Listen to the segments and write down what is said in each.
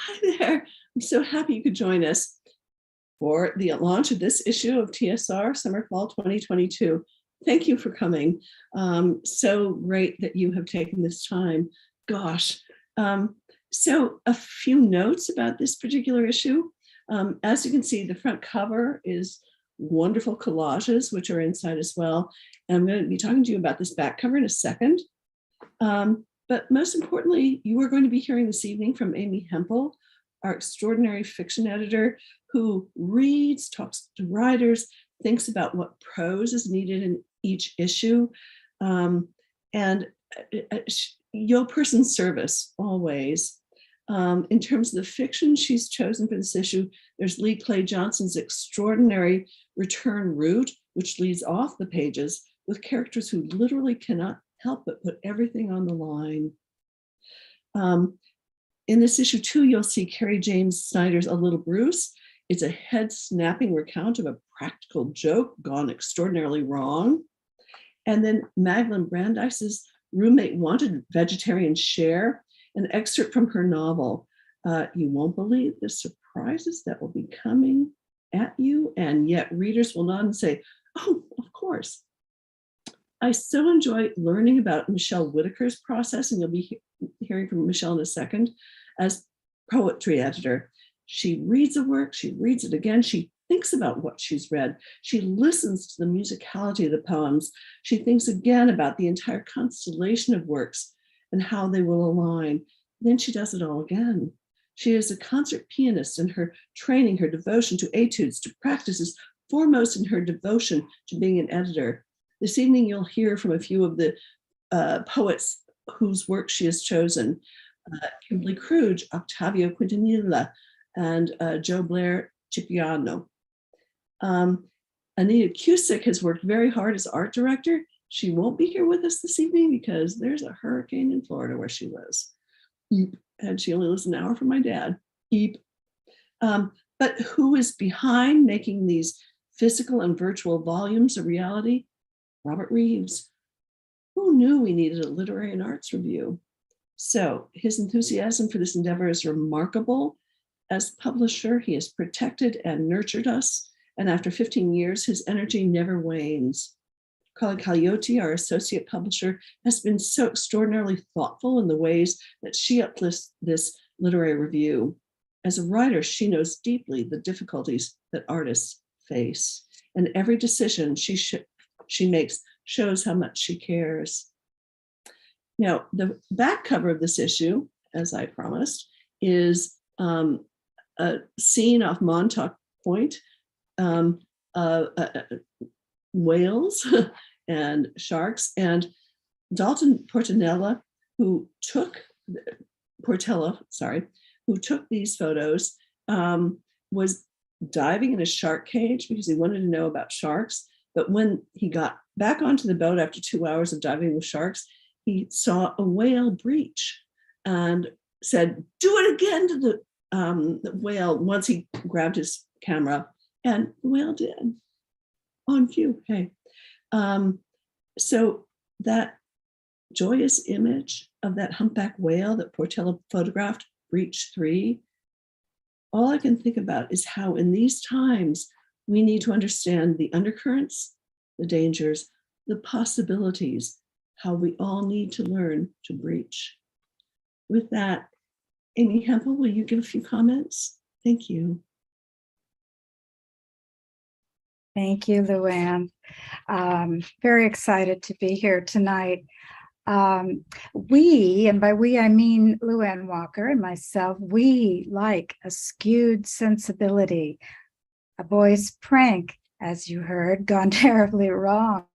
Hi there. I'm so happy you could join us for the launch of this issue of TSR Summer Fall 2022. Thank you for coming. So great that you have taken this time. Gosh. So a few notes about this particular issue. As you can see, the front cover is wonderful collages, which are inside as well. And I'm going to be talking to you about this back cover in a second. But most importantly, you are going to be hearing this evening from Amy Hempel, our extraordinary fiction editor, who reads, talks to writers, thinks about what prose is needed in each issue, and your person's service always. In terms of the fiction she's chosen for this issue, there's Lee Clay Johnson's extraordinary return route, which leads off the pages with characters who literally cannot help but put everything on the line. In this issue too, you'll see Carrie James Snyder's A Little Bruce. It's a head-snapping recount of a practical joke gone extraordinarily wrong. And then Magdalene Brandeis's Roommate Wanted Vegetarian Share, an excerpt from her novel. You won't believe the surprises that will be coming at you, and yet readers will nod and say, oh, of course. I so enjoy learning about Michelle Whitaker's process, and you'll be hearing from Michelle in a second, as poetry editor. She reads a work, she reads it again, she thinks about what she's read, she listens to the musicality of the poems, she thinks again about the entire constellation of works and how they will align. Then she does it all again. She is a concert pianist, and her training, her devotion to etudes, to practice is foremost in her devotion to being an editor. This evening, you'll hear from a few of the poets whose work she has chosen. Kimberly Cruge, Octavio Quintanilla, and Joe Blair Cipriano. Anita Cusick has worked very hard as art director. She won't be here with us this evening because there's a hurricane in Florida where she lives. Eep. And she only lives an hour from my dad. Eep. But who is behind making these physical and virtual volumes a reality? Robert Reeves. Who knew we needed a literary and arts review? So his enthusiasm for this endeavor is remarkable. As publisher, he has protected and nurtured us. And after 15 years, his energy never wanes. Carla Cagliotti, our associate publisher, has been so extraordinarily thoughtful in the ways that she uplifts this literary review. As a writer, she knows deeply the difficulties that artists face. And every decision she makes shows how much she cares. Now, the back cover of this issue, as I promised, is a scene off Montauk Point, whales and sharks, and Dalton Portella, who took these photos, was diving in a shark cage because he wanted to know about sharks. But when he got back onto the boat after 2 hours of diving with sharks, he saw a whale breach and said, do it again to the whale once he grabbed his camera, and the whale did. On cue, hey. So that joyous image of that humpback whale that Portella photographed, Breach 3, all I can think about is how in these times we need to understand the undercurrents, the dangers, the possibilities, how we all need to learn to breach. With that, Amy Hempel, will you give a few comments? Thank you. Thank you, Luann. Very excited to be here tonight. We, and by we I mean Luann Walker and myself, we like a skewed sensibility, a boy's prank, as you heard, gone terribly wrong.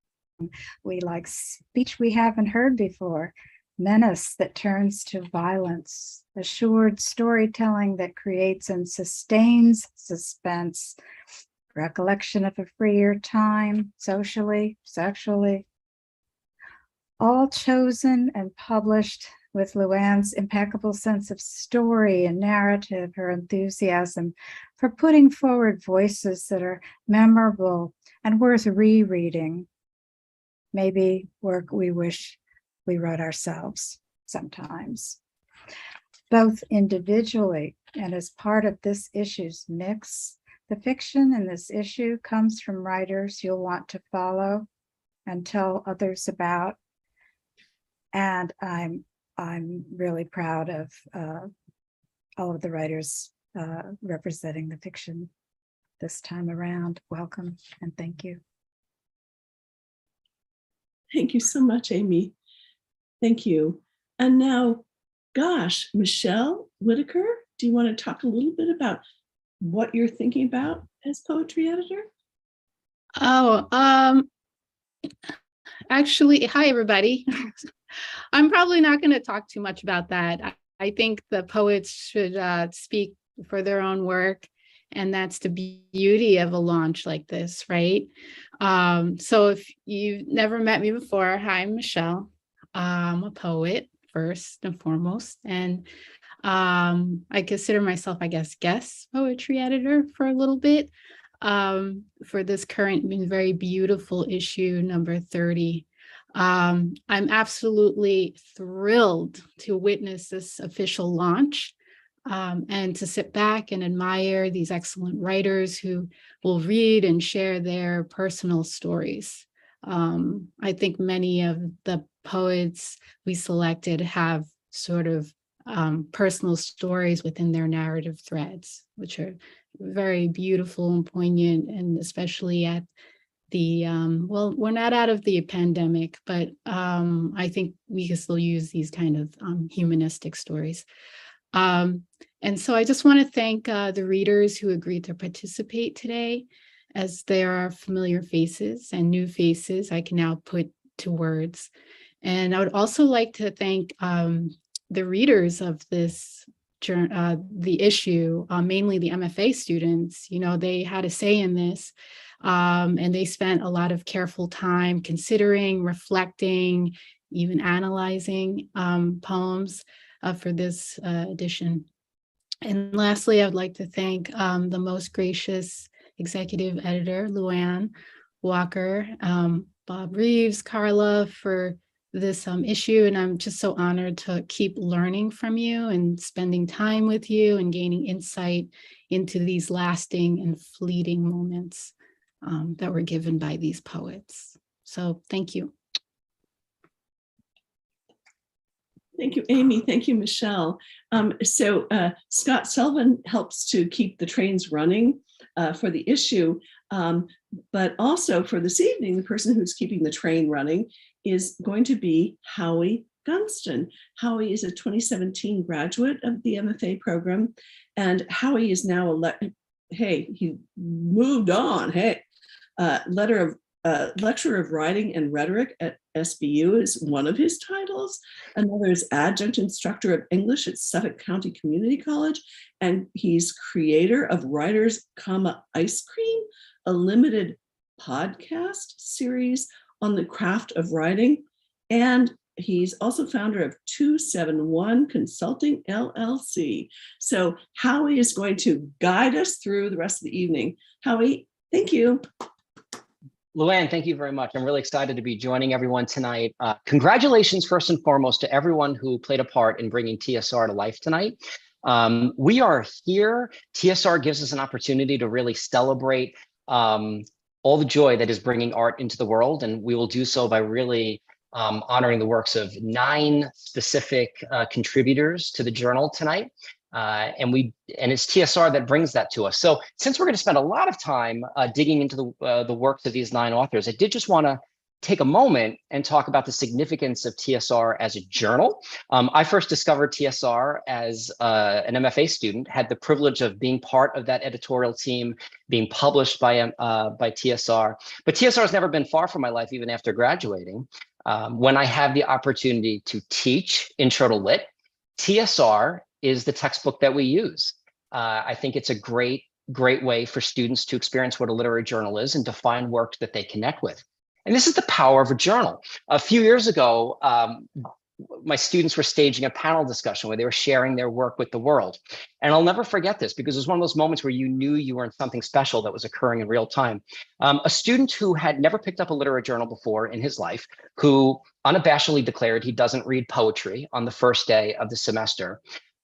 We like speech we haven't heard before, menace that turns to violence, assured storytelling that creates and sustains suspense, recollection of a freer time, socially, sexually, all chosen and published with Luann's impeccable sense of story and narrative, her enthusiasm for putting forward voices that are memorable and worth rereading. Maybe work we wish we wrote ourselves sometimes. Both individually And as part of this issue's mix, the fiction in this issue comes from writers you'll want to follow and tell others about. And I'm really proud of all of the writers representing the fiction this time around. Welcome and thank you. Thank you so much, Amy. Thank you. And now, gosh, Michelle Whitaker, do you want to talk a little bit about what you're thinking about as poetry editor? Oh, actually, hi, everybody. I'm probably not going to talk too much about that. I think the poets should speak for their own work, and that's the beauty of a launch like this, right? So if you've never met me before, hi, I'm Michelle. I'm a poet first and foremost, and I consider myself, I guess, guest poetry editor for a little bit for this current very beautiful issue number 30. I'm absolutely thrilled to witness this official launch and to sit back and admire these excellent writers who will read and share their personal stories. I think many of the poets we selected have sort of personal stories within their narrative threads, which are very beautiful and poignant, and especially at the, well, we're not out of the pandemic, but I think we can still use these kind of humanistic stories. And so I just want to thank the readers who agreed to participate today, as there are familiar faces and new faces I can now put to words. And I would also like to thank the readers of this the issue, mainly the MFA students. You know, they had a say in this, and they spent a lot of careful time considering, reflecting, even analyzing poems for this edition. And lastly, I would like to thank the most gracious executive editor, Luann Walker, Bob Reeves, Carla, for this issue. And I'm just so honored to keep learning from you and spending time with you and gaining insight into these lasting and fleeting moments that were given by these poets. So thank you. Thank you, Amy. Thank you, Michelle. Scott Sullivan helps to keep the trains running for the issue, but also for this evening, the person who's keeping the train running is going to be Howie Gunston. Howie is a 2017 graduate of the MFA program, and Howie is now he moved on. Lecturer of Writing and Rhetoric at SBU is one of his titles. Another is Adjunct Instructor of English at Suffolk County Community College, and he's creator of Writers, Ice Cream, a limited podcast series on the craft of writing. And he's also founder of 271 Consulting LLC. So Howie is going to guide us through the rest of the evening. Howie, thank you. Luann, thank you very much. I'm really excited to be joining everyone tonight. Congratulations, first and foremost, to everyone who played a part in bringing TSR to life tonight. We are here. TSR gives us an opportunity to really celebrate all the joy that is bringing art into the world, and we will do so by really honoring the works of 9 specific contributors to the journal tonight. And it's TSR that brings that to us. So since we're going to spend a lot of time digging into the works of these 9 authors, I did just want to take a moment and talk about the significance of TSR as a journal. I first discovered TSR as an MFA student, had the privilege of being part of that editorial team, being published by TSR. But TSR has never been far from my life, even after graduating. When I have the opportunity to teach Intro to Lit, TSR is the textbook that we use. I think it's a great way for students to experience what a literary journal is and to find work that they connect with. And this is the power of a journal. A few years ago, my students were staging a panel discussion where they were sharing their work with the world. And I'll never forget this because it was one of those moments where you knew you were in something special that was occurring in real time. A student who had never picked up a literary journal before in his life, who unabashedly declared he doesn't read poetry on the first day of the semester,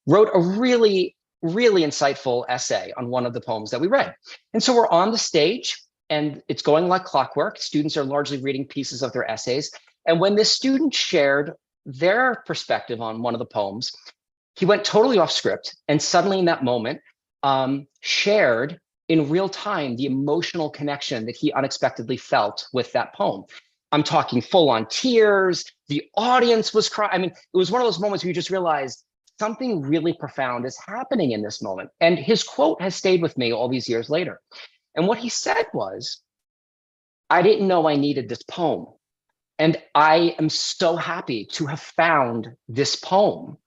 wrote a really really insightful essay on one of the poems that we read. And so we're on the stage and it's going like clockwork. Students are largely reading pieces of their essays. And when this student shared their perspective on one of the poems, he went totally off script and suddenly in that moment shared in real time the emotional connection that he unexpectedly felt with that poem. I'm talking full on tears. The audience was crying. I mean, it was one of those moments where you just realized something really profound is happening in this moment. And his quote has stayed with me all these years later. And what he said was, I didn't know I needed this poem. And I am so happy to have found this poem.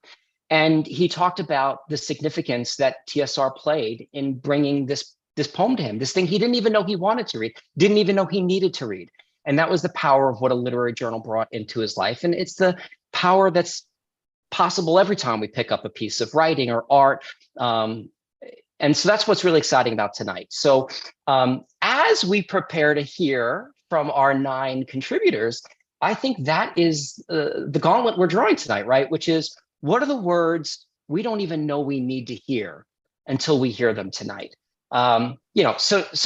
And he talked about the significance that TSR played in bringing this poem to him, this thing he didn't even know he wanted to read, didn't even know he needed to read. And that was the power of what a literary journal brought into his life. And it's the power that's possible every time we pick up a piece of writing or art. And so that's what's really exciting about tonight. So as we prepare to hear from our 9 contributors, I think that is the gauntlet we're drawing tonight, right? Which is, what are the words we don't even know we need to hear until we hear them tonight? So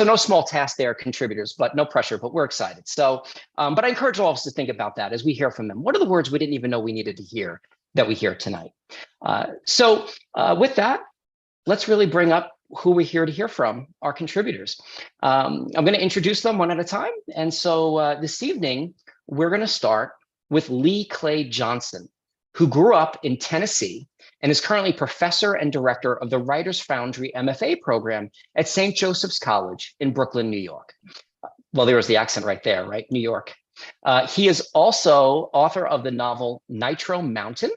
no small task there, contributors, but no pressure, but we're excited. So, but I encourage all of us to think about that as we hear from them. What are the words we didn't even know we needed to hear that we hear tonight? With that, let's really bring up who we're here to hear from, our contributors. I'm going to introduce them one at a time. And so this evening, we're going to start with Lee Clay Johnson, who grew up in Tennessee and is currently professor and director of the Writers Foundry MFA program at St. Joseph's College in Brooklyn, New York. Well, there was the accent right there, right? New York. He is also author of the novel Nitro Mountain.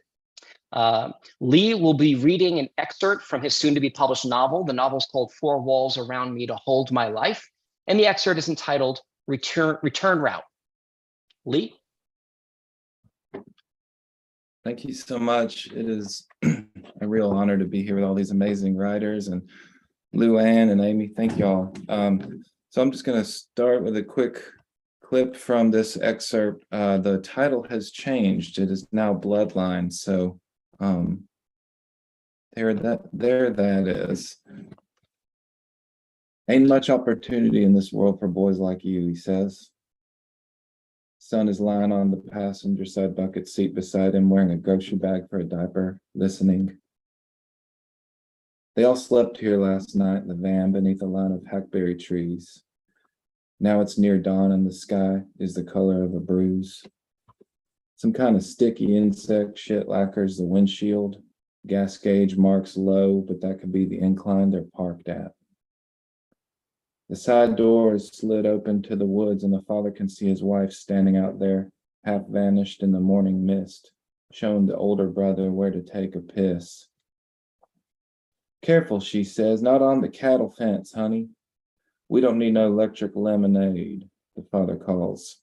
Lee will be reading an excerpt from his soon to be published novel. The novel is called Four Walls Around Me to Hold My Life. And the excerpt is entitled Return Route. Lee? Thank you so much. It is a real honor to be here with all these amazing writers, and Lou Ann and Amy, thank y'all. So I'm just going to start with a quick clip from this excerpt. The title has changed. It is now Bloodline. So there that is. Ain't much opportunity in this world for boys like you, he says. Son is lying on the passenger side bucket seat beside him, wearing a grocery bag for a diaper, listening. They all slept here last night in the van beneath a line of hackberry trees. Now it's near dawn and the sky is the color of a bruise. Some kind of sticky insect shit lacquers the windshield. Gas gauge marks low, but that could be the incline they're parked at. The side door is slid open to the woods, and the father can see his wife standing out there, half vanished in the morning mist, showing the older brother where to take a piss. Careful, she says, not on the cattle fence, honey. We don't need no electric lemonade, the father calls.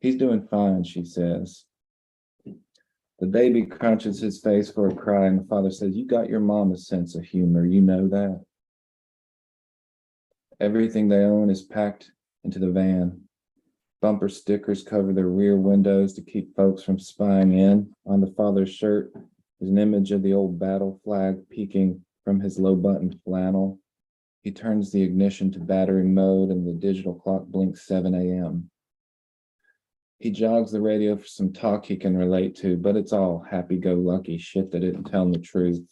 He's doing fine, she says. The baby crunches his face for a cry, and the father says, you got your mama's sense of humor, you know that. Everything they own is packed into the van. Bumper stickers cover their rear windows to keep folks from spying in. On the father's shirt is an image of the old battle flag peeking from his low-buttoned flannel. He turns the ignition to battery mode and the digital clock blinks 7 a.m. He jogs the radio for some talk he can relate to, but it's all happy-go-lucky shit that isn't telling the truth.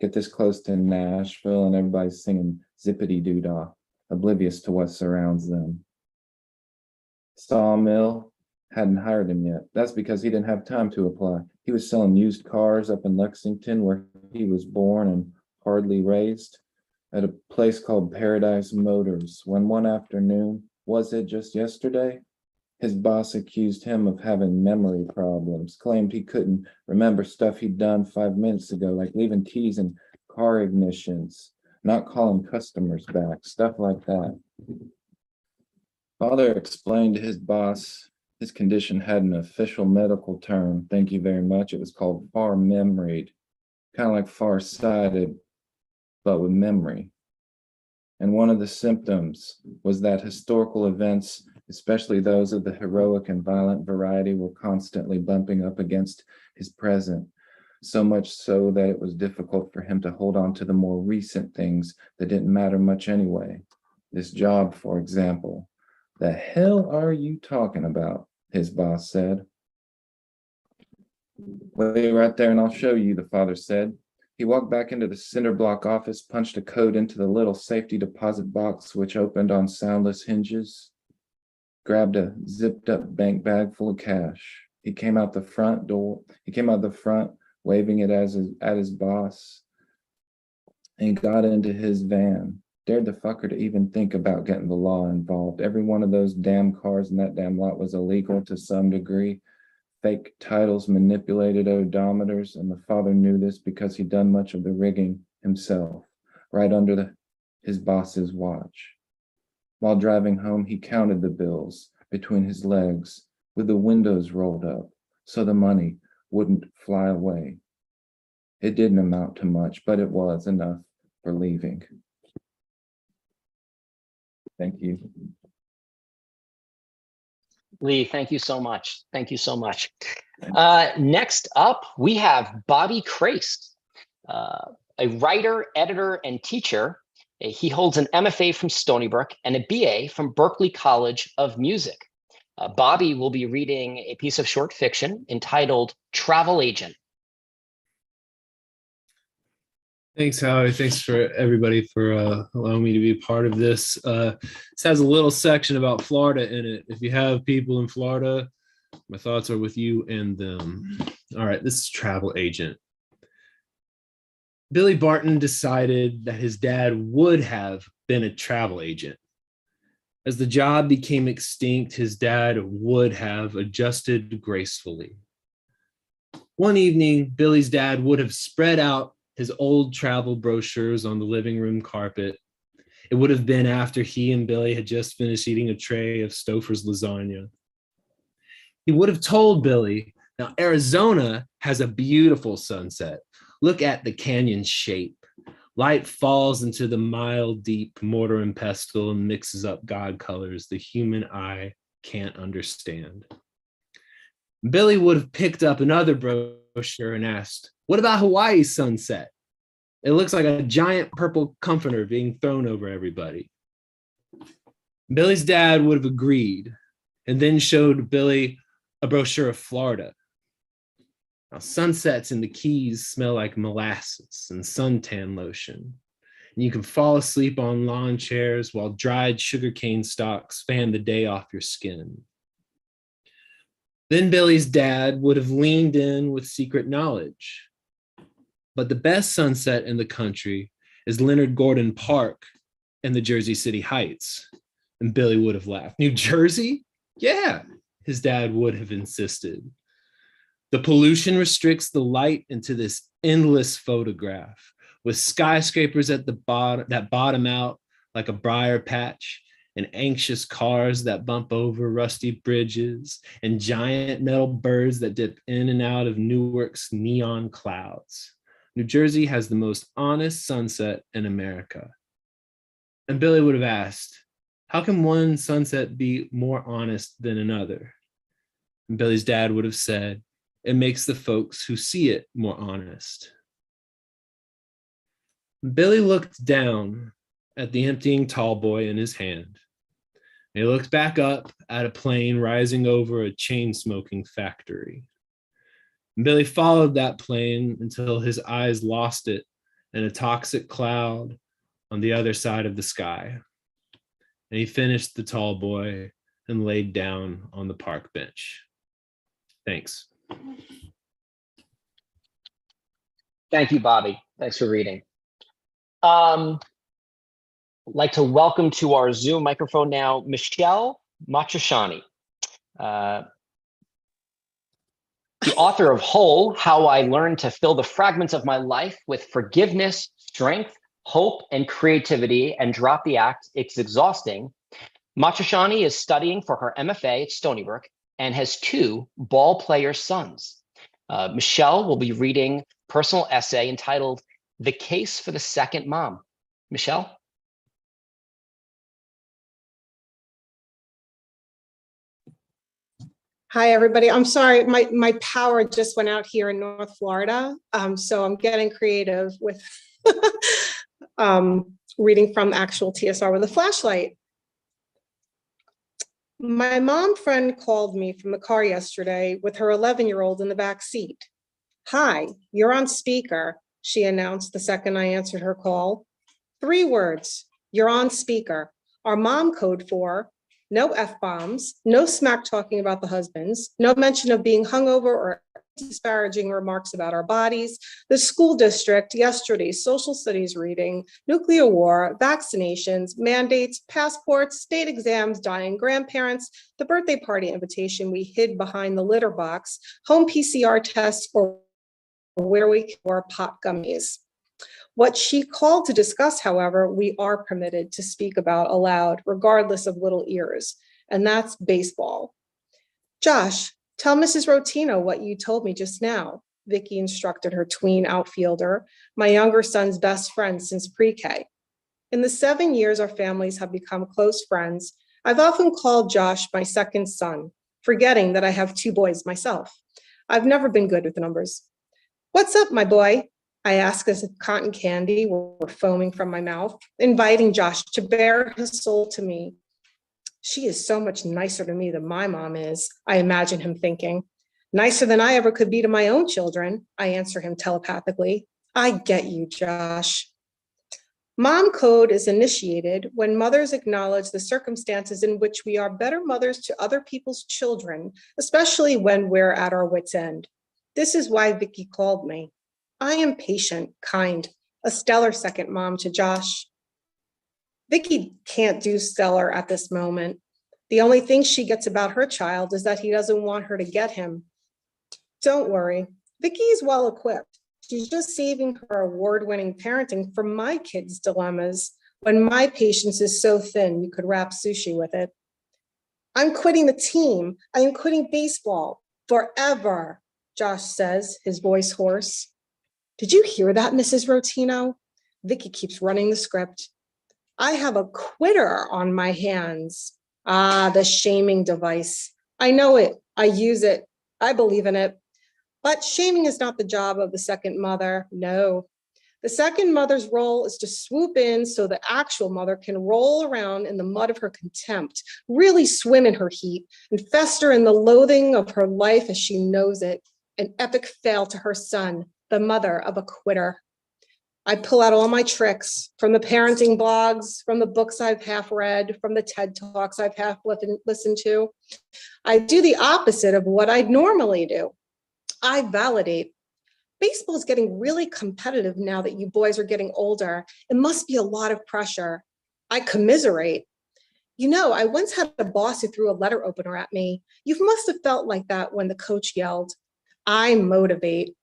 Get this close to Nashville and everybody's singing zippity-doo-dah, oblivious to what surrounds them. Sawmill hadn't hired him yet. That's because he didn't have time to apply. He was selling used cars up in Lexington, where he was born and hardly raised, at a place called Paradise Motors, when one afternoon, was it just yesterday, his boss accused him of having memory problems, claimed he couldn't remember stuff he'd done 5 minutes ago, like leaving keys in car ignitions, not calling customers back, stuff like that. Father explained to his boss his condition had an official medical term, thank you very much. It was called far-memoried, kind of like far-sighted, but with memory. And one of the symptoms was that historical events, especially those of the heroic and violent variety, were constantly bumping up against his present. so much so that it was difficult for him to hold on to the more recent things that didn't matter much anyway. This job, for example. The hell are you talking about? His boss said. Wait right there and I'll show you, the father said. He walked back into the cinder block office, punched a code into the little safety deposit box, which opened on soundless hinges, grabbed a zipped up bank bag full of cash. He came out the front, waving it at his boss, and got into his van. Dared the fucker to even think about getting the law involved. Every one of those damn cars in that damn lot was illegal to some degree. Fake titles, manipulated odometers, and the father knew this because he'd done much of the rigging himself, right under his boss's watch. While driving home, he counted the bills between his legs with the windows rolled up so the money wouldn't fly away. It didn't amount to much, but it was enough for leaving. Thank you. Lee, thank you so much. Thank you so much. Next up, we have Bobby Craist, a writer, editor, and teacher. He holds an MFA from Stony Brook and a BA from Berklee College of Music. Bobby will be reading a piece of short fiction entitled Travel Agent. Thanks, Howard. Thanks for everybody for allowing me to be a part of this. This has a little section about Florida in it. If you have people in Florida, my thoughts are with you and them. All right, this is Travel Agent. Billy Barton decided that his dad would have been a travel agent. As the job became extinct, his dad would have adjusted gracefully. One evening, Billy's dad would have spread out his old travel brochures on the living room carpet. It would have been after he and Billy had just finished eating a tray of Stouffer's lasagna. He would have told Billy, now Arizona has a beautiful sunset. Look at the canyon's shape. Light falls into the mile deep mortar and pestle and mixes up God colors the human eye can't understand. Billy would have picked up another brochure and asked, what about Hawaii's sunset? It looks like a giant purple comforter being thrown over everybody. Billy's dad would have agreed and then showed Billy a brochure of Florida. Now, sunsets in the Keys smell like molasses and suntan lotion. And you can fall asleep on lawn chairs while dried sugarcane stalks fan the day off your skin. Then Billy's dad would have leaned in with secret knowledge. But the best sunset in the country is Leonard Gordon Park and the Jersey City Heights. And Billy would have laughed. New Jersey? Yeah, his dad would have insisted. The pollution restricts the light into this endless photograph with skyscrapers at the bottom that bottom out like a briar patch, and anxious cars that bump over rusty bridges, and giant metal birds that dip in and out of Newark's neon clouds. New Jersey has the most honest sunset in America. And Billy would have asked, how can one sunset be more honest than another? And Billy's dad would have said, it makes the folks who see it more honest. Billy looked down at the emptying tall boy in his hand. He looked back up at a plane rising over a chain-smoking factory. Billy followed that plane until his eyes lost it in a toxic cloud on the other side of the sky. And he finished the tall boy and laid down on the park bench. Thanks. Thank you, Bobby. Thanks for reading. I'd like to welcome to our Zoom microphone now, Michelle Matriciani, the author of Whole, How I Learned to Fill the Fragments of My Life with Forgiveness, Strength, Hope, and Creativity and Drop the Act. It's exhausting. Matriciani is studying for her MFA at Stony Brook and has 2 ball player sons. Michelle will be reading a personal essay entitled The Case for the Second Mom. Michelle? Hi, everybody. I'm sorry, my power just went out here in North Florida, so I'm getting creative with reading from actual TSR with a flashlight. My mom friend called me from the car yesterday with her 11-year-old in the back seat. Hi, you're on speaker, she announced the second I answered her call. 3 words, you're on speaker. Our mom code for no F-bombs, no smack talking about the husbands, no mention of being hungover or disparaging remarks about our bodies, the school district, yesterday's social studies reading, nuclear war, vaccinations, mandates, passports, state exams, dying grandparents, the birthday party invitation we hid behind the litter box, home PCR tests, or where we wore pot gummies. What she called to discuss, however, we are permitted to speak about aloud, regardless of little ears, and that's baseball. Josh, tell Mrs. Rotino what you told me just now, Vicky instructed her tween outfielder, my younger son's best friend since pre-K. In the 7 years our families have become close friends, I've often called Josh my second son, forgetting that I have 2 boys myself. I've never been good with numbers. What's up, my boy? I asked as if cotton candy were foaming from my mouth, inviting Josh to bare his soul to me. She is so much nicer to me than my mom is, I imagine him thinking. Nicer than I ever could be to my own children, I answer him telepathically. I get you, Josh. Mom code is initiated when mothers acknowledge the circumstances in which we are better mothers to other people's children, especially when we're at our wits' end. This is why Vicky called me. I am patient, kind, a stellar second mom to Josh. Vicky can't do stellar at this moment. The only thing she gets about her child is that he doesn't want her to get him. Don't worry, Vicky is well equipped. She's just saving her award-winning parenting for my kids' dilemmas when my patience is so thin you could wrap sushi with it. I'm quitting the team. I am quitting baseball forever, Josh says, his voice hoarse. Did you hear that, Mrs. Rotino? Vicky keeps running the script. I have a quitter on my hands. Ah, the shaming device. I know it. I use it. I believe in it. But shaming is not the job of the second mother. No. The second mother's role is to swoop in so the actual mother can roll around in the mud of her contempt, really swim in her heat, and fester in the loathing of her life as she knows it. An epic fail to her son, the mother of a quitter. I pull out all my tricks from the parenting blogs, from the books I've half read, from the TED Talks I've half listened to. I do the opposite of what I'd normally do. I validate. Baseball is getting really competitive now that you boys are getting older. It must be a lot of pressure. I commiserate. You know, I once had a boss who threw a letter opener at me. You must have felt like that when the coach yelled. I motivate.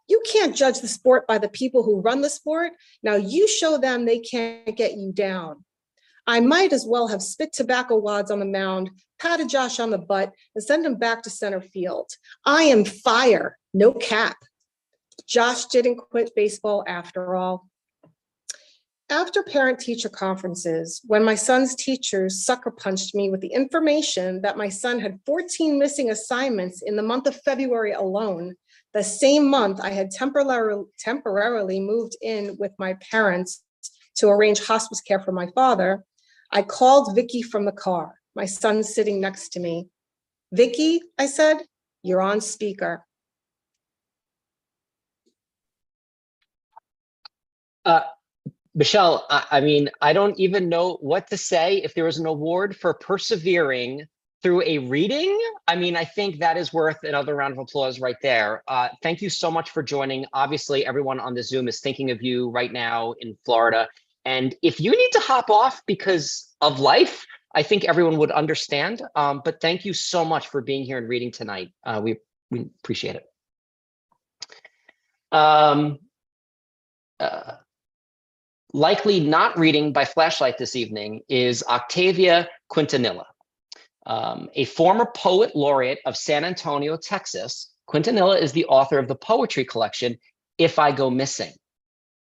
You can't judge the sport by the people who run the sport. Now you show them they can't get you down. I might as well have spit tobacco wads on the mound, patted Josh on the butt, and sent him back to center field. I am fire, no cap. Josh didn't quit baseball after all. After parent-teacher conferences, when my son's teachers sucker punched me with the information that my son had 14 missing assignments in the month of February alone, the same month I had temporarily moved in with my parents to arrange hospice care for my father, I called Vicky from the car, my son sitting next to me. Vicky, I said, you're on speaker. Michelle, I mean, I don't even know what to say. If there was an award for persevering through a reading, I mean, I think that is worth another round of applause right there. Thank you so much for joining. Obviously, everyone on the Zoom is thinking of you right now in Florida. And if you need to hop off because of life, I think everyone would understand. But thank you so much for being here and reading tonight. We appreciate it. Likely not reading by flashlight this evening is Octavia Quintanilla. A former poet laureate of San Antonio, Texas, Quintanilla is the author of the poetry collection, If I Go Missing.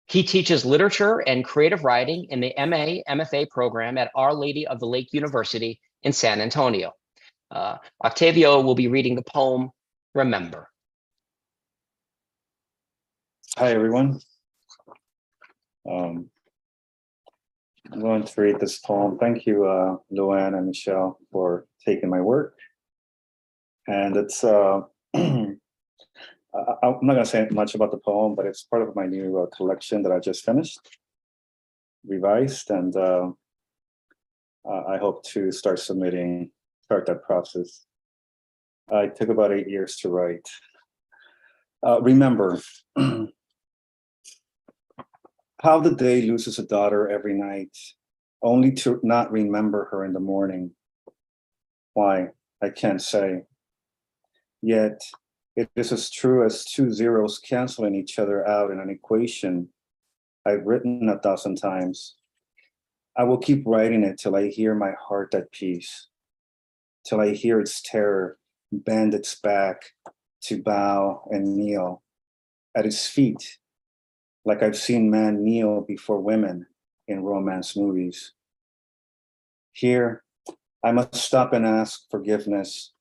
He teaches literature and creative writing in the MA, MFA program at Our Lady of the Lake University in San Antonio. Octavio will be reading the poem, Remember. Hi, everyone. I'm going to read this poem. Thank you, Luann and Michelle, for taking my work. And it's, I'm not going to say much about the poem, but it's part of my new collection that I just finished, revised, and I hope to start that process. It took about 8 years to write. Remember. How the day loses a daughter every night, only to not remember her in the morning. Why, I can't say. Yet, it is as true as two zeros canceling each other out in an equation I've written 1,000 times. I will keep writing it till I hear my heart at peace, till I hear its terror bend its back to bow and kneel at its feet, like I've seen men kneel before women in romance movies. Here, I must stop and ask forgiveness,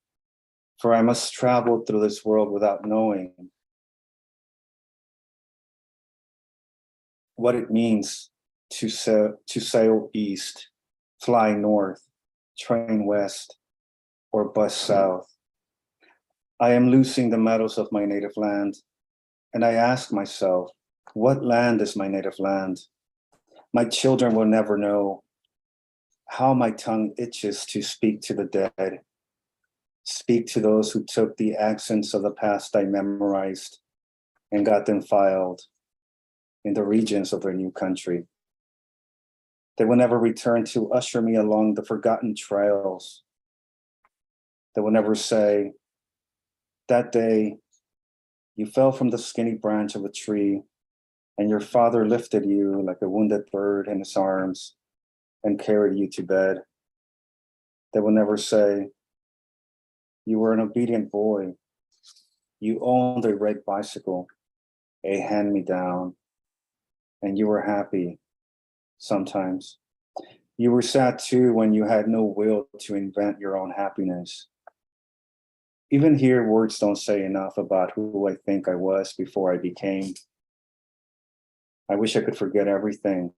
for I must travel through this world without knowing what it means to sail east, fly north, train west, or bus south. I am losing the meadows of my native land, and I ask myself, what land is my native land? My children will never know how my tongue itches to speak to the dead, speak to those who took the accents of the past I memorized and got them filed in the regions of their new country. They will never return to usher me along the forgotten trails. They will never say, that day you fell from the skinny branch of a tree and your father lifted you like a wounded bird in his arms and carried you to bed. They will never say, you were an obedient boy. You owned a red bicycle, a hand-me-down, and you were happy sometimes. You were sad too when you had no will to invent your own happiness. Even here, words don't say enough about who I think I was before I became. I wish I could forget everything,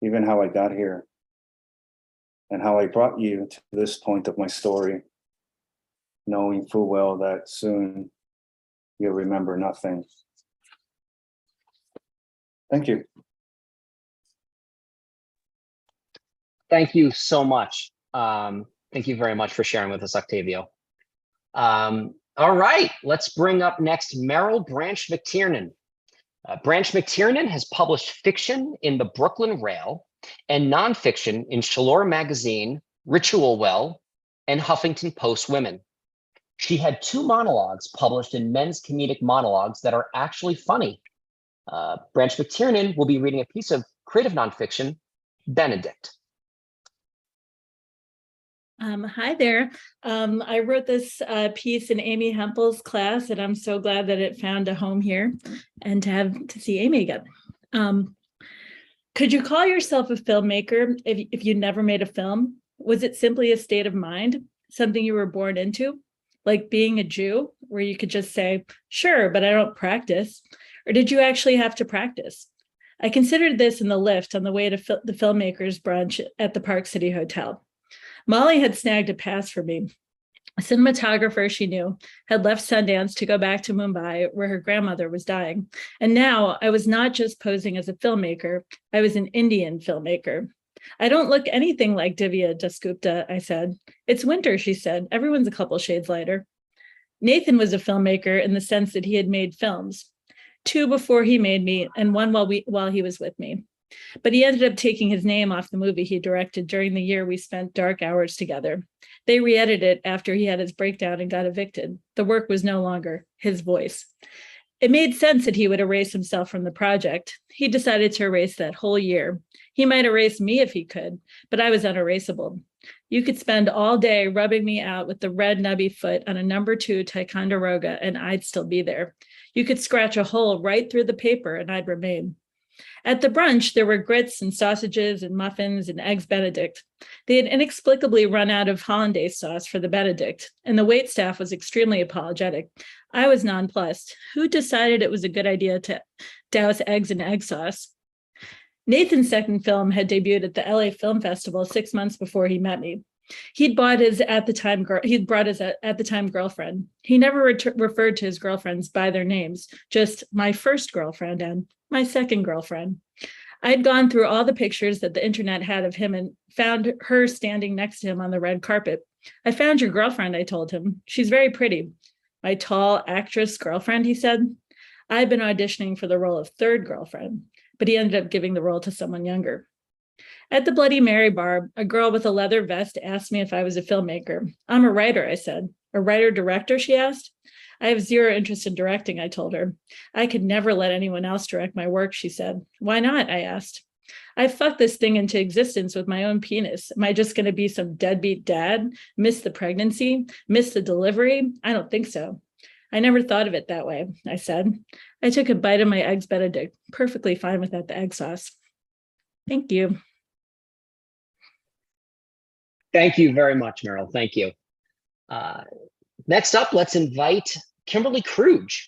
even how I got here and how I brought you to this point of my story, knowing full well that soon you'll remember nothing. Thank you. Thank you so much. Thank you very much for sharing with us, Octavio. All right, let's bring up next Merrill Branch McTiernan. Branch McTiernan has published fiction in the Brooklyn Rail and nonfiction in Shalor Magazine, Ritual Well, and Huffington Post Women. She had 2 monologues published in Men's Comedic Monologues that are actually funny. Branch McTiernan will be reading a piece of creative nonfiction, Benedict. Hi there. I wrote this piece in Amy Hempel's class, and I'm so glad that it found a home here and to see Amy again. Could you call yourself a filmmaker if you never made a film? Was it simply a state of mind, something you were born into, like being a Jew, where you could just say, sure, but I don't practice? Or did you actually have to practice? I considered this in the lift on the way to the filmmakers brunch at the Park City Hotel. Molly had snagged a pass for me. A cinematographer she knew had left Sundance to go back to Mumbai, where her grandmother was dying. And now I was not just posing as a filmmaker, I was an Indian filmmaker. I don't look anything like Divya Dasgupta, I said. It's winter, she said. Everyone's a couple shades lighter. Nathan was a filmmaker in the sense that he had made films, 2 before he made me and 1 while he was with me. But he ended up taking his name off the movie he directed during the year we spent dark hours together. They re-edited it after he had his breakdown and got evicted. The work was no longer his voice. It made sense that he would erase himself from the project. He decided to erase that whole year. He might erase me if he could, but I was unerasable. You could spend all day rubbing me out with the red nubby foot on a number 2 Ticonderoga and I'd still be there. You could scratch a hole right through the paper and I'd remain. At the brunch, there were grits and sausages and muffins and eggs Benedict. They had inexplicably run out of hollandaise sauce for the Benedict, and the waitstaff was extremely apologetic. I was nonplussed. Who decided it was a good idea to douse eggs in egg sauce? Nathan's second film had debuted at the LA Film Festival 6 months before he met me. He'd brought his at the time girlfriend. He never referred to his girlfriends by their names, just my first girlfriend and my second girlfriend. I'd gone through all the pictures that the internet had of him and found her standing next to him on the red carpet. I found your girlfriend, I told him. She's very pretty. My tall actress girlfriend, he said. I'd been auditioning for the role of third girlfriend, but he ended up giving the role to someone younger. At the Bloody Mary bar, a girl with a leather vest asked me if I was a filmmaker. I'm a writer, I said. A writer-director, she asked. I have zero interest in directing, I told her. I could never let anyone else direct my work, she said. Why not, I asked. I fucked this thing into existence with my own penis. Am I just going to be some deadbeat dad, miss the pregnancy, miss the delivery? I don't think so. I never thought of it that way, I said. I took a bite of my eggs Benedict, perfectly fine without the egg sauce. Thank you. Thank you very much, Meryl. Thank you. Next up, let's invite Kimberly Kruge.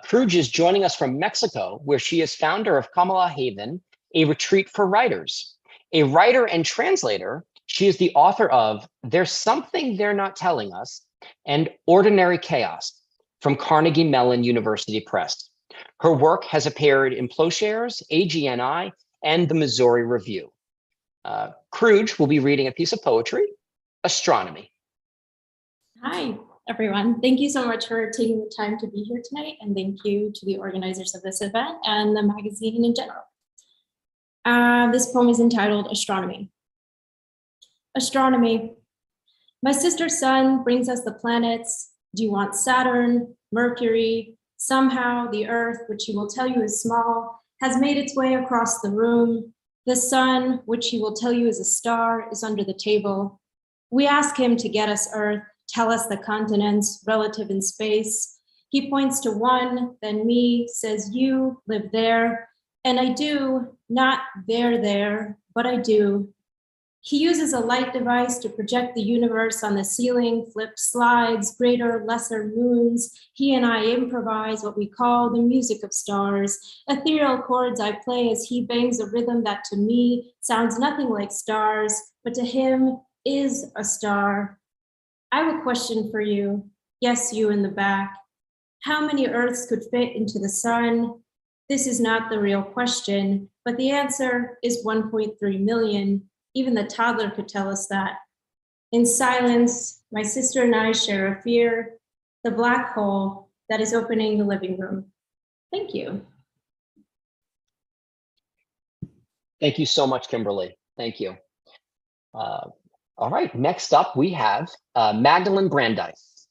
Kruge is joining us from Mexico, where she is founder of Kamala Haven, a retreat for writers. A writer and translator, she is the author of There's Something They're Not Telling Us and Ordinary Chaos from Carnegie Mellon University Press. Her work has appeared in Plowshares, AGNI, and the Missouri Review. Kruge will be reading a piece of poetry, Astronomy. Hi, everyone. Thank you so much for taking the time to be here tonight, and thank you to the organizers of this event and the magazine in general. This poem is entitled Astronomy. Astronomy. My sister's sun brings us the planets. Do you want Saturn, Mercury? Somehow the Earth, which he will tell you is small, has made its way across the room. The sun, which he will tell you is a star, is under the table. We ask him to get us Earth, tell us the continents relative in space. He points to one, then me, says you live there. And I do, not there, but I do. He uses a light device to project the universe on the ceiling, flips slides, greater, lesser moons. He and I improvise what we call the music of stars. Ethereal chords I play as he bangs a rhythm that to me sounds nothing like stars, but to him is a star. I have a question for you. Yes, you in the back. How many Earths could fit into the sun? This is not the real question, but the answer is 1.3 million. Even the toddler could tell us that. In silence, my sister and I share a fear, the black hole that is opening the living room. Thank you. Thank you so much, Kimberly. Thank you. All right, next up we have Magdalene Brandeis.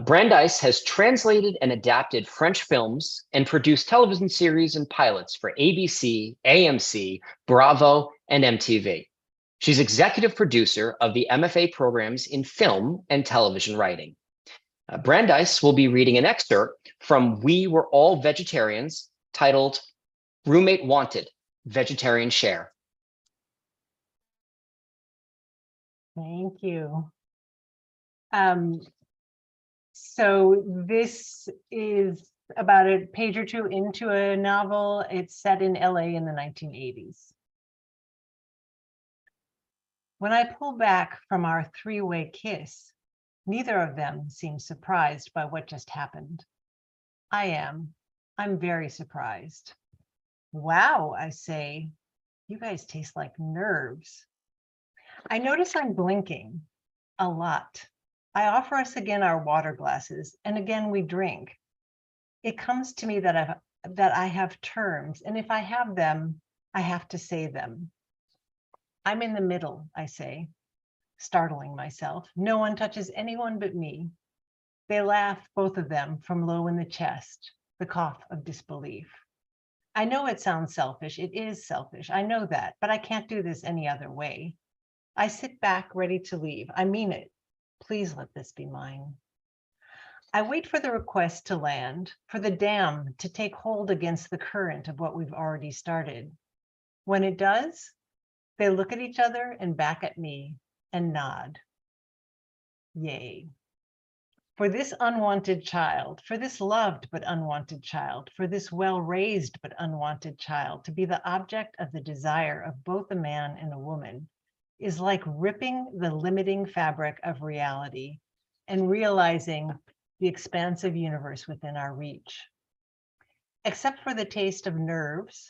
Brandeis has translated and adapted French films and produced television series and pilots for ABC, AMC, Bravo, and MTV. She's executive producer of the MFA programs in film and television writing. Brandeis will be reading an excerpt from We Were All Vegetarians, titled Roommate Wanted, Vegetarian Share. Thank you. So this is about a page or two into a novel. It's set in LA in the 1980s. When I pull back from our three-way kiss, neither of them seems surprised by what just happened. I am. I'm very surprised. Wow, I say, you guys taste like nerves. I notice I'm blinking a lot. I offer us again our water glasses, and again we drink. It comes to me that I have terms, and if I have them, I have to say them. I'm in the middle, I say, startling myself. No one touches anyone but me. They laugh, both of them, from low in the chest, the cough of disbelief. I know it sounds selfish. It is selfish. I know that, but I can't do this any other way. I sit back, ready to leave. I mean it. Please let this be mine. I wait for the request to land, for the dam to take hold against the current of what we've already started. When it does, they look at each other and back at me and nod. Yay. For this unwanted child, for this loved but unwanted child, for this well-raised but unwanted child to be the object of the desire of both a man and a woman is like ripping the limiting fabric of reality and realizing the expansive universe within our reach. Except for the taste of nerves,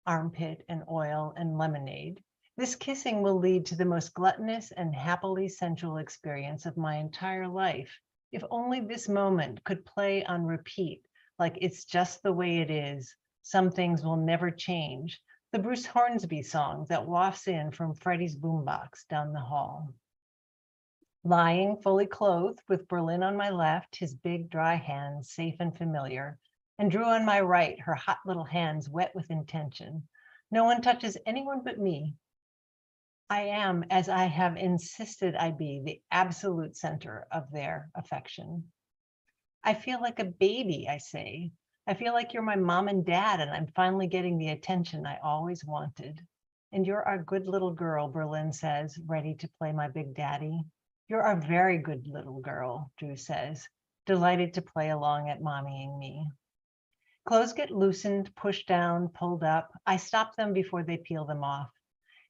armpit and oil and lemonade, this kissing will lead to the most gluttonous and happily sensual experience of my entire life. If only this moment could play on repeat, like It's Just the Way It Is, Some Things Will Never Change, the Bruce Hornsby song that wafts in from Freddie's boombox down the hall. Lying fully clothed with Berlin on my left, his big dry hands safe and familiar, and Drew on my right, her hot little hands wet with intention. No one touches anyone but me. I am, as I have insisted I be, the absolute center of their affection. I feel like a baby, I say. I feel like you're my mom and dad, and I'm finally getting the attention I always wanted. And you're our good little girl, Berlin says, ready to play my big daddy. You're our very good little girl, Drew says, delighted to play along at mommying me. Clothes get loosened, pushed down, pulled up. I stop them before they peel them off.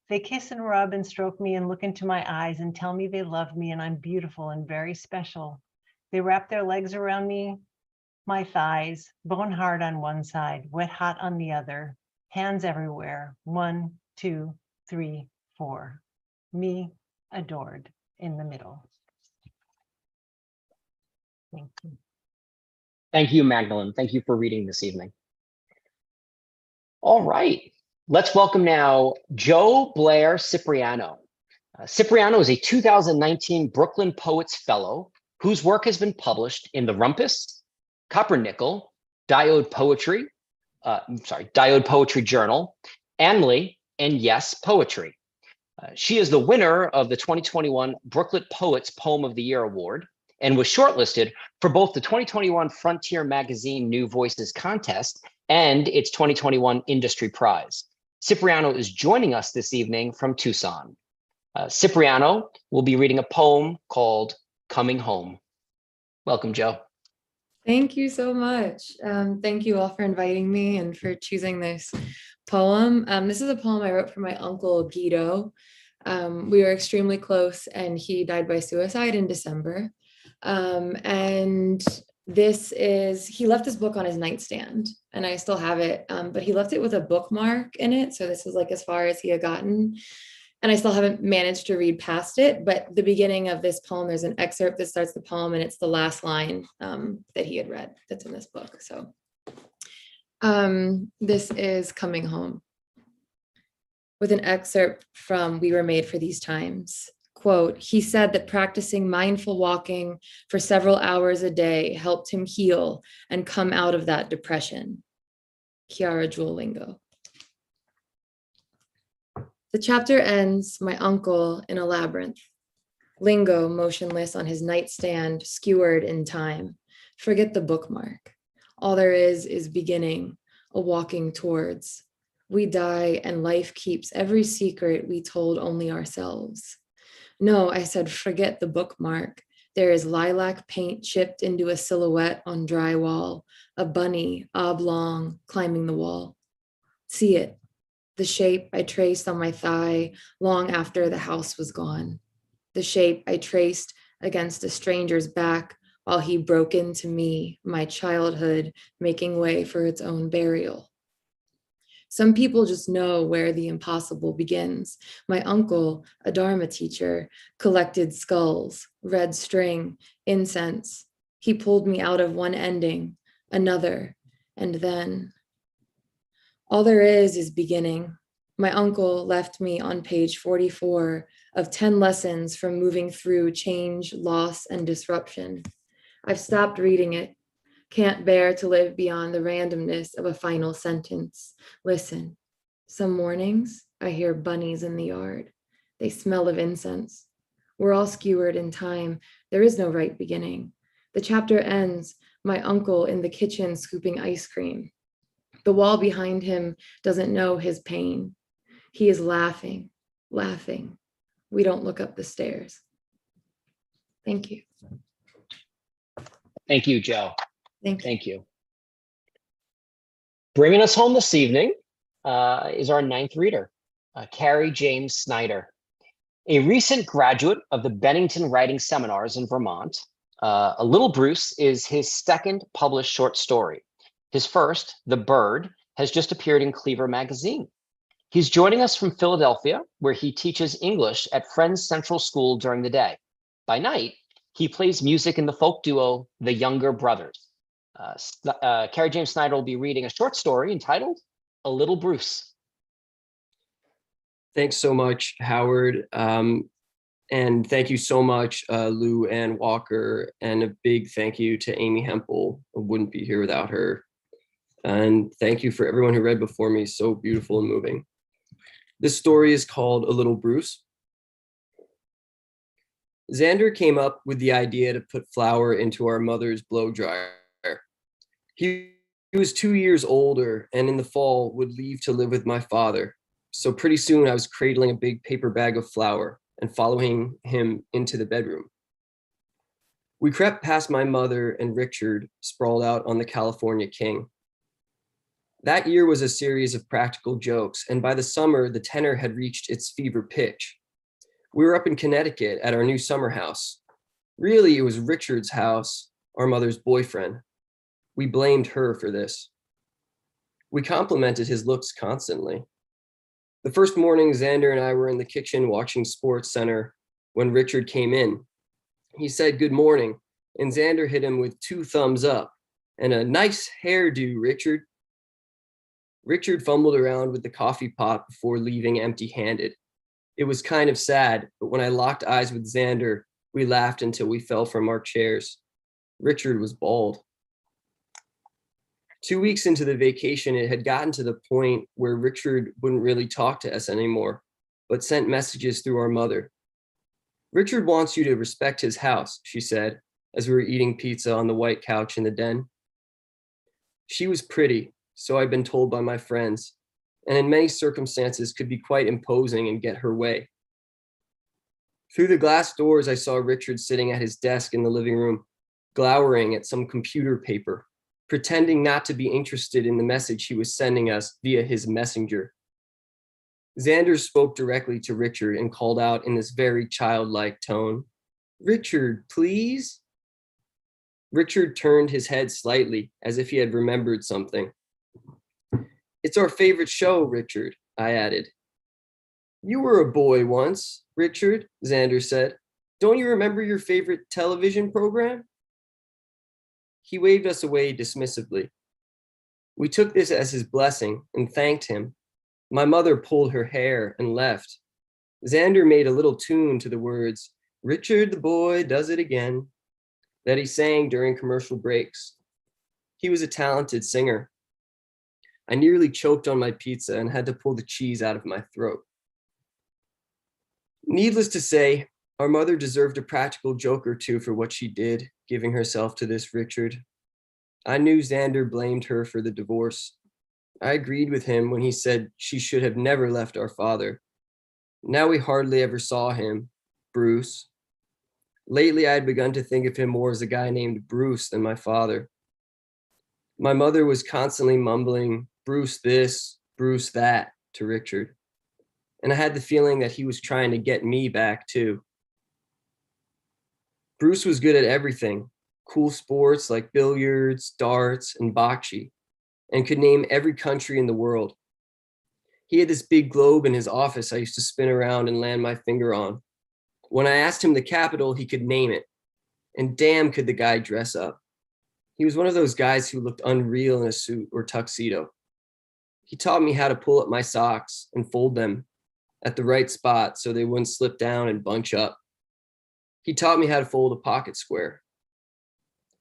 They kiss and rub and stroke me and look into my eyes and tell me they love me and I'm beautiful and very special. They wrap their legs around me, my thighs, bone hard on one side, wet hot on the other, hands everywhere. 1, 2, 3, 4. Me adored in the middle. Thank you. Thank you, Magdalene. Thank you for reading this evening. All right, let's welcome now Joe Blair Cipriano. Cipriano is a 2019 Brooklyn Poets Fellow whose work has been published in The Rumpus, Copper Nickel, Diode Poetry Journal, Anley, and Yes Poetry. She is the winner of the 2021 Brooklyn Poets Poem of the Year Award and was shortlisted for both the 2021 Frontier Magazine New Voices contest and its 2021 Industry Prize. Cipriano is joining us this evening from Tucson. Cipriano will be reading a poem called Coming Home. Welcome, Joe. Thank you so much. Thank you all for inviting me and for choosing this poem. This is a poem I wrote for my uncle Guido. We were extremely close and he died by suicide in December. And he left this book on his nightstand and I still have it, but he left it with a bookmark in it. So this is like as far as he had gotten. And I still haven't managed to read past it, but the beginning of this poem, there's an excerpt that starts the poem and it's the last line that he had read that's in this book. So this is Coming Home with an excerpt from We Were Made for These Times. Quote, he said that practicing mindful walking for several hours a day helped him heal and come out of that depression. Chiara Jewel Lingo. The chapter ends, my uncle in a labyrinth. Lingo motionless on his nightstand, skewered in time. Forget the bookmark. All there is beginning, a walking towards. We die and life keeps every secret we told only ourselves. No, I said, forget the bookmark. There is lilac paint chipped into a silhouette on drywall, a bunny, oblong, climbing the wall. See it. The shape I traced on my thigh long after the house was gone. The shape I traced against a stranger's back while he broke into me, my childhood, making way for its own burial. Some people just know where the impossible begins. My uncle, a Dharma teacher, collected skulls, red string, incense. He pulled me out of one ending, another, and then. All there is beginning. My uncle left me on page 44 of 10 lessons from moving through change, loss, and disruption. I've stopped reading it. Can't bear to live beyond the randomness of a final sentence. Listen, some mornings I hear bunnies in the yard. They smell of incense. We're all skewered in time. There is no right beginning. The chapter ends, my uncle in the kitchen scooping ice cream. The wall behind him doesn't know his pain. He is laughing, laughing. We don't look up the stairs. Thank you. Thank you, Joe. Thank you. Thank you. Bringing us home this evening is our ninth reader, Carrie James Snyder. A recent graduate of the Bennington Writing Seminars in Vermont, A Little Bruce is his second published short story. His first, The Bird, has just appeared in Cleaver magazine. He's joining us from Philadelphia, where he teaches English at Friends Central School during the day. By night, he plays music in the folk duo, The Younger Brothers. Carrie James Snyder will be reading a short story entitled A Little Bruce. Thanks so much, Howard. And thank you so much, Lou Ann Walker, and a big thank you to Amy Hempel. I wouldn't be here without her. And thank you for everyone who read before me. So beautiful and moving. This story is called A Little Bruce. Xander came up with the idea to put flour into our mother's blow dryer. He was 2 years older and in the fall would leave to live with my father. So pretty soon I was cradling a big paper bag of flour and following him into the bedroom. We crept past my mother and Richard sprawled out on the California King. That year was a series of practical jokes, and by the summer, the tenor had reached its fever pitch. We were up in Connecticut at our new summer house. Really, it was Richard's house, our mother's boyfriend. We blamed her for this. We complimented his looks constantly. The first morning, Xander and I were in the kitchen watching Sports Center when Richard came in. He said, "Good morning," and Xander hit him with 2 thumbs up and a "nice hairdo, Richard." Richard fumbled around with the coffee pot before leaving empty-handed. It was kind of sad, but when I locked eyes with Xander, we laughed until we fell from our chairs. Richard was bald. 2 weeks into the vacation, it had gotten to the point where Richard wouldn't really talk to us anymore, but sent messages through our mother. "Richard wants you to respect his house," she said, as we were eating pizza on the white couch in the den. She was pretty, so I'd been told by my friends, and in many circumstances could be quite imposing and get her way. Through the glass doors, I saw Richard sitting at his desk in the living room, glowering at some computer paper, pretending not to be interested in the message he was sending us via his messenger. Xander spoke directly to Richard and called out in this very childlike tone, "Richard, please?" Richard turned his head slightly as if he had remembered something. "It's our favorite show, Richard," I added. "You were a boy once, Richard," Xander said. "Don't you remember your favorite television program?" He waved us away dismissively. We took this as his blessing and thanked him. My mother pulled her hair and left. Xander made a little tune to the words, "Richard the boy does it again," that he sang during commercial breaks. He was a talented singer. I nearly choked on my pizza and had to pull the cheese out of my throat. Needless to say, our mother deserved a practical joke or two for what she did, giving herself to this Richard. I knew Xander blamed her for the divorce. I agreed with him when he said she should have never left our father. Now we hardly ever saw him, Bruce. Lately, I had begun to think of him more as a guy named Bruce than my father. My mother was constantly mumbling, "Bruce this, Bruce that," to Richard. And I had the feeling that he was trying to get me back too. Bruce was good at everything, cool sports like billiards, darts, and bocce, and could name every country in the world. He had this big globe in his office I used to spin around and land my finger on. When I asked him the capital, he could name it. And damn, could the guy dress up. He was one of those guys who looked unreal in a suit or tuxedo. He taught me how to pull up my socks and fold them at the right spot so they wouldn't slip down and bunch up. He taught me how to fold a pocket square.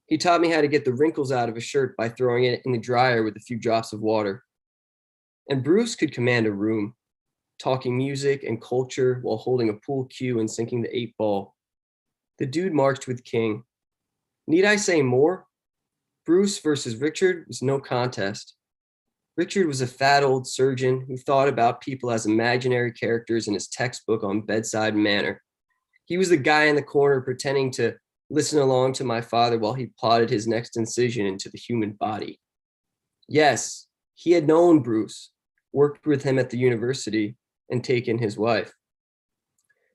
He taught me how to get the wrinkles out of a shirt by throwing it in the dryer with a few drops of water. And Bruce could command a room, talking music and culture while holding a pool cue and sinking the 8 ball. The dude marched with King. Need I say more? Bruce versus Richard was no contest. Richard was a fat old surgeon who thought about people as imaginary characters in his textbook on bedside manner. He was the guy in the corner pretending to listen along to my father while he plotted his next incision into the human body. Yes, he had known Bruce, worked with him at the university, and taken his wife.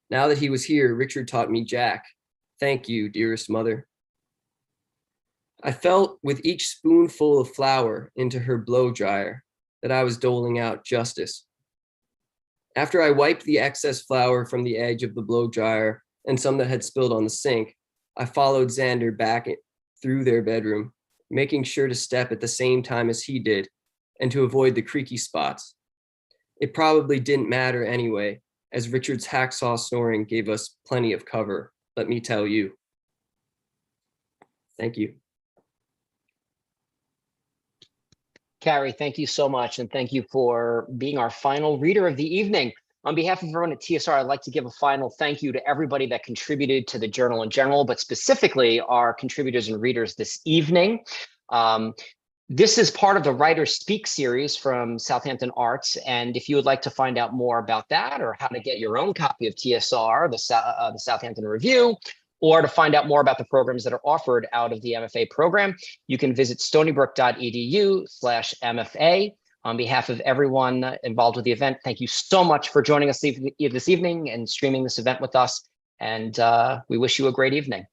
Now that he was here, Richard taught me Jack. Thank you, dearest mother. I felt with each spoonful of flour into her blow dryer that I was doling out justice. After I wiped the excess flour from the edge of the blow dryer and some that had spilled on the sink, I followed Xander back through their bedroom, making sure to step at the same time as he did and to avoid the creaky spots. It probably didn't matter anyway, as Richard's hacksaw snoring gave us plenty of cover, let me tell you. Thank you. Carrie, thank you so much. And thank you for being our final reader of the evening. On behalf of everyone at TSR, I'd like to give a final thank you to everybody that contributed to the journal in general, but specifically our contributors and readers this evening. This is part of the Writers Speak series from Southampton Arts. And if you would like to find out more about that or how to get your own copy of TSR, the Southampton Review, or to find out more about the programs that are offered out of the MFA program, you can visit stonybrook.edu/MFA. On behalf of everyone involved with the event, thank you so much for joining us this evening and streaming this event with us. And we wish you a great evening.